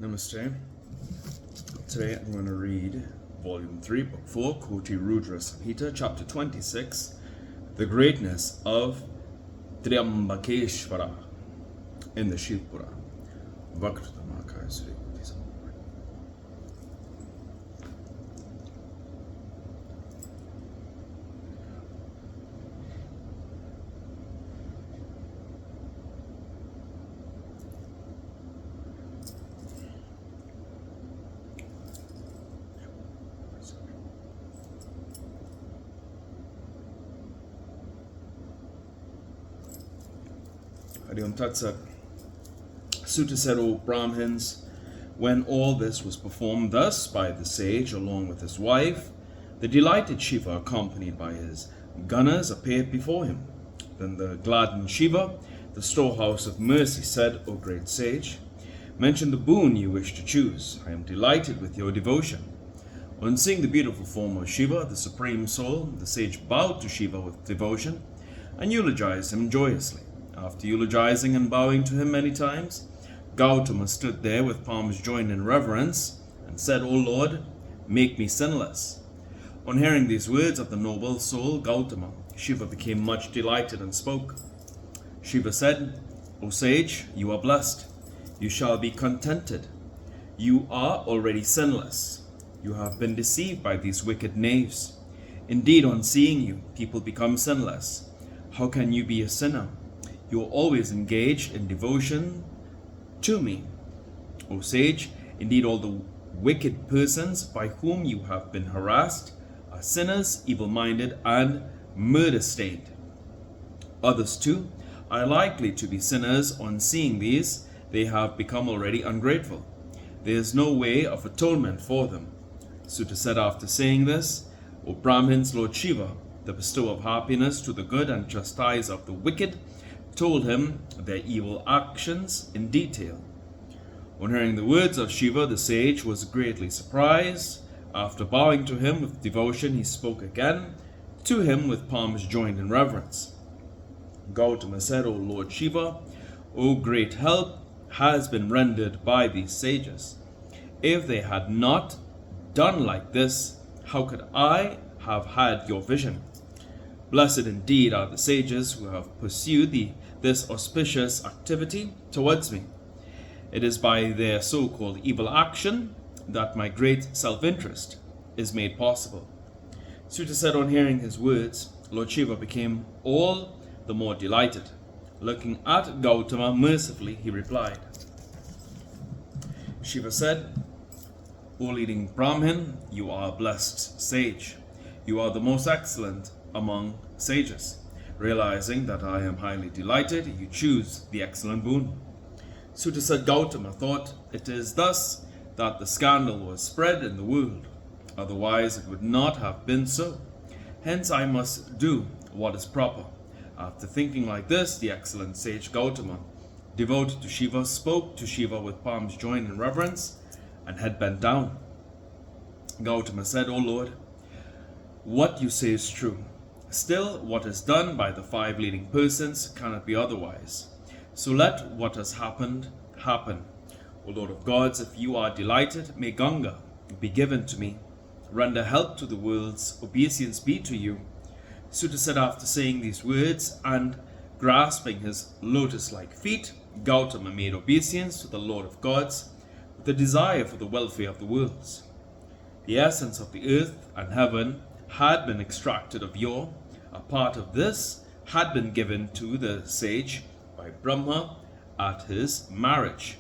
Namaste. Today I'm going to read Volume 3, Book 4, KotiRudra Samhita, Chapter 26, The Greatness of Triambakeshvara in the Shiva Puran. Hariom Tatsat. Sutta said, O Brahmins, when all this was performed thus by the sage along with his wife, the delighted Shiva, accompanied by his Ganas, appeared before him. Then the gladdened Shiva, the storehouse of mercy, said, O great sage, mention the boon you wish to choose. I am delighted with your devotion. On seeing the beautiful form of Shiva, the Supreme Soul, the sage bowed to Shiva with devotion and eulogized him joyously. After eulogizing and bowing to him many times, Gautama stood there with palms joined in reverence and said, O Lord, make me sinless. On hearing these words of the noble soul Gautama, Shiva became much delighted and spoke. Shiva said, O sage, you are blessed. You shall be contented. You are already sinless. You have been deceived by these wicked knaves. Indeed, on seeing you, people become sinless. How can you be a sinner? You are always engaged in devotion to me. O sage, indeed all the wicked persons by whom you have been harassed are sinners, evil-minded, and murder-stained. Others too are likely to be sinners. On seeing these, they have become already ungrateful. There is no way of atonement for them. Sutta said after saying this, O Brahmins, Lord Shiva, the bestower of happiness to the good and chastiser of the wicked, told him their evil actions in detail. On hearing the words of Shiva, the sage was greatly surprised. After bowing to him with devotion, he spoke again to him with palms joined in reverence. Gautama said, O Lord Shiva, O great help has been rendered by these sages. If they had not done like this, how could I have had your vision? Blessed indeed are the sages who have pursued this auspicious activity towards me. It is by their so-called evil action that my great self-interest is made possible. Sutta said, on hearing his words, Lord Shiva became all the more delighted. Looking at Gautama mercifully, he replied. Shiva said, O leading Brahmin, you are a blessed sage. You are the most excellent among sages. Realizing that I am highly delighted, you choose the excellent boon. Sutta said, Gautama thought it is thus that the scandal was spread in the world. Otherwise it would not have been so. Hence I must do what is proper. After thinking like this, the excellent sage Gautama, devoted to Shiva, spoke to Shiva with palms joined in reverence and head bent down. Gautama said, O Lord, what you say is true. Still, what is done by the five leading persons cannot be otherwise. So let what has happened, happen. O Lord of gods, if you are delighted, may Ganga be given to me. Render help to the worlds, obeisance be to you. Sutta said after saying these words and grasping his lotus-like feet, Gautama made obeisance to the Lord of gods with a desire for the welfare of the worlds. The essence of the earth and heaven had been extracted of yore. A part of this had been given to the sage by Brahma at his marriage.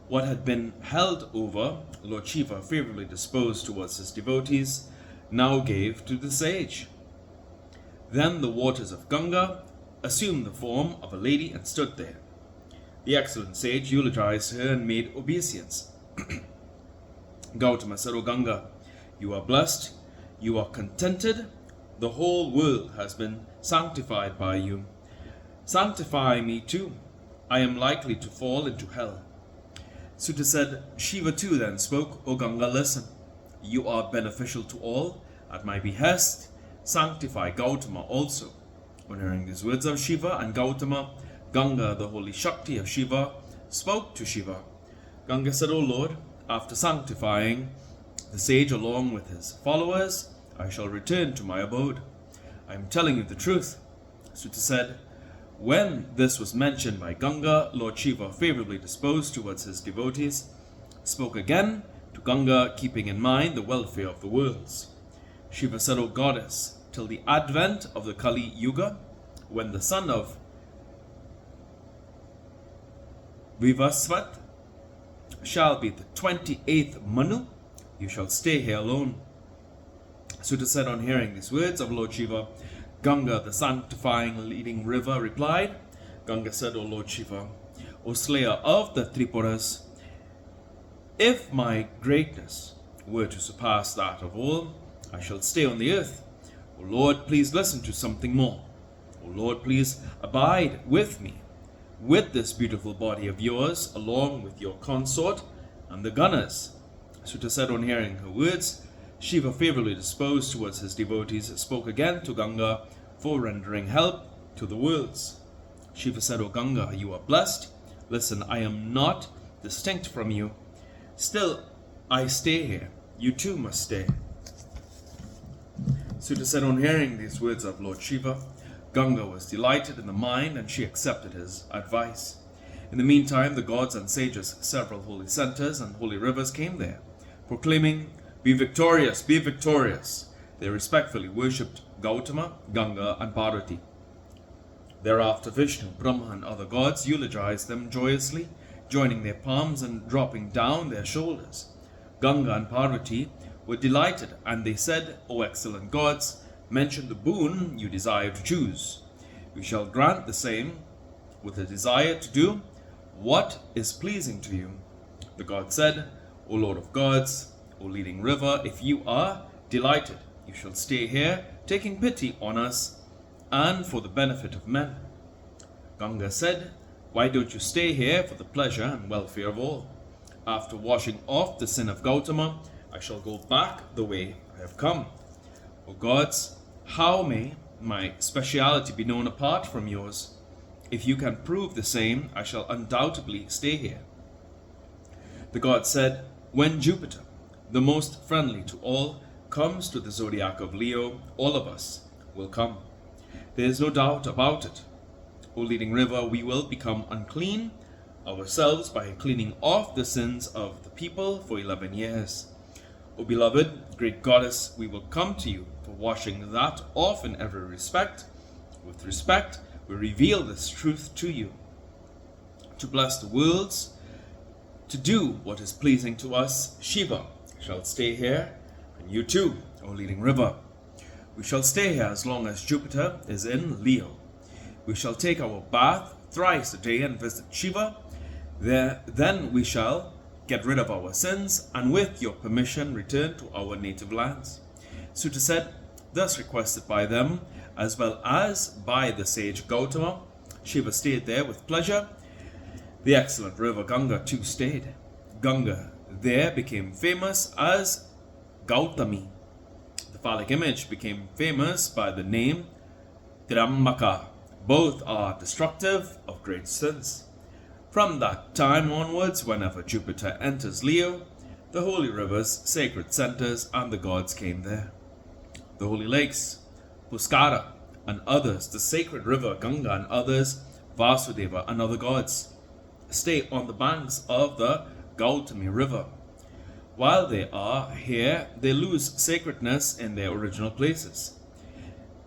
What had been held over, Lord Shiva, favorably disposed towards his devotees, now gave to the sage. Then the waters of Ganga assumed the form of a lady and stood there. The excellent sage eulogized her and made obeisance. Gautama said, O Ganga, you are blessed. You are contented. The whole world has been sanctified by you. Sanctify me too. I am likely to fall into hell. Sutta said, Shiva too then spoke, O Ganga, listen. You are beneficial to all. At my behest, sanctify Gautama also. On hearing these words of Shiva and Gautama, Ganga, the holy Shakti of Shiva, spoke to Shiva. Ganga said, O Lord, after sanctifying the sage along with his followers, I shall return to my abode. I am telling you the truth. Suta said, when this was mentioned by Ganga, Lord Shiva, favorably disposed towards his devotees, spoke again to Ganga, keeping in mind the welfare of the worlds. Shiva said, O goddess, till the advent of the Kali Yuga, when the son of Vivasvat shall be the 28th Manu, you shall stay here alone. Suta said, on hearing these words of Lord Shiva, Ganga, the sanctifying leading river, replied. Ganga said, O Lord Shiva, O slayer of the Tripuras, if my greatness were to surpass that of all, I shall stay on the earth. O Lord, please listen to something more. O Lord, please abide with me, with this beautiful body of yours, along with your consort and the gunners. Suta said, on hearing her words, Shiva, favorably disposed towards his devotees, spoke again to Ganga for rendering help to the worlds. Shiva said, O Ganga, you are blessed. Listen, I am not distinct from you. Still, I stay here. You too must stay. Suta said, on hearing these words of Lord Shiva, Ganga was delighted in the mind and she accepted his advice. In the meantime, the gods and sages, several holy centers and holy rivers came there, proclaiming, Be victorious, be victorious. They respectfully worshipped Gautama, Ganga, and Parvati. Thereafter, Vishnu, Brahma, and other gods eulogized them joyously, joining their palms and dropping down their shoulders. Ganga and Parvati were delighted, and they said, O excellent gods, mention the boon you desire to choose. We shall grant the same, with a desire to do what is pleasing to you. The god said, O Lord of gods, O leading river, if you are delighted, you shall stay here, taking pity on us and for the benefit of men. Ganga said, Why don't you stay here for the pleasure and welfare of all? After washing off the sin of Gautama, I shall go back the way I have come. O gods, how may my speciality be known apart from yours? If you can prove the same, I shall undoubtedly stay here. The god said, When Jupiter, the most friendly to all, comes to the zodiac of Leo, all of us will come. There is no doubt about it. O leading river, we will become unclean ourselves by cleaning off the sins of the people for 11 years. O beloved, great goddess, we will come to you for washing that off in every respect. With respect, we reveal this truth to you. To bless the worlds, to do what is pleasing to us, Shiva shall stay here, and you too, O leading river. We shall stay here as long as Jupiter is in Leo. We shall take our bath thrice a day and visit Shiva. Then we shall get rid of our sins, and with your permission return to our native lands. Suta said, thus requested by them, as well as by the sage Gautama, Shiva stayed there with pleasure. The excellent river Ganga too stayed. Ganga there became famous as Gautami. The phallic image became famous by the name Tirambaka. Both are destructive of great sins. From that time onwards, whenever Jupiter enters Leo, the holy rivers, sacred centers, and the gods came there. The holy lakes, Puskara, and others, the sacred river Ganga and others, Vasudeva and other gods, stay on the banks of the Gautami river. While they are here, they lose sacredness in their original places.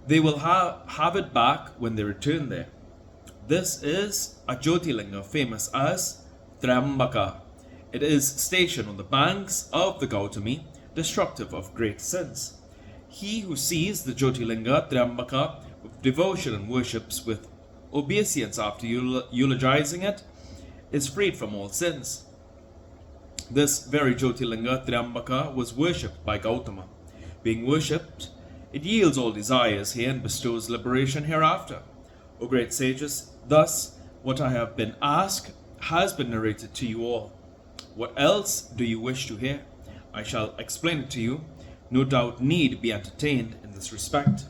They will have it back when they return there. This is a Jyotirlinga famous as Trambaka. It is stationed on the banks of the Gautami, destructive of great sins. He who sees the Jyotirlinga Trambaka with devotion and worships with obeisance after eulogizing it is freed from all sins. This very Jyotirlinga Trambaka was worshipped by Gautama. Being worshipped, it yields all desires here and bestows liberation hereafter. O great sages, thus what I have been asked has been narrated to you all. What else do you wish to hear? I shall explain it to you. No doubt need be entertained in this respect.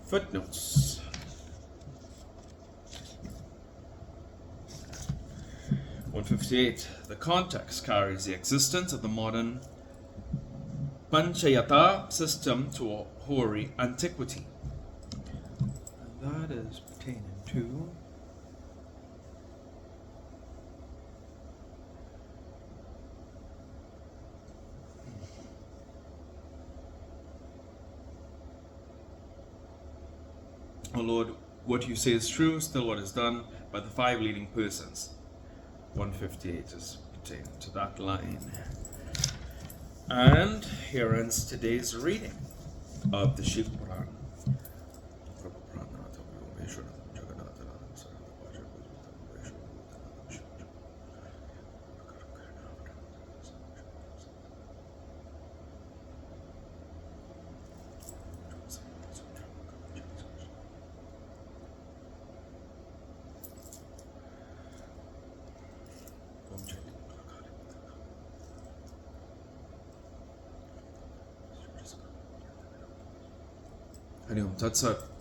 Footnotes. 158. The context carries the existence of the modern Panchayata system to a hoary antiquity. And that is pertaining to O Lord, what you say is true, still what is done by the 5 leading persons. 158 is pertaining to that line. And here ends today's reading of the Shiva Puran. Hari Om Tat Sat.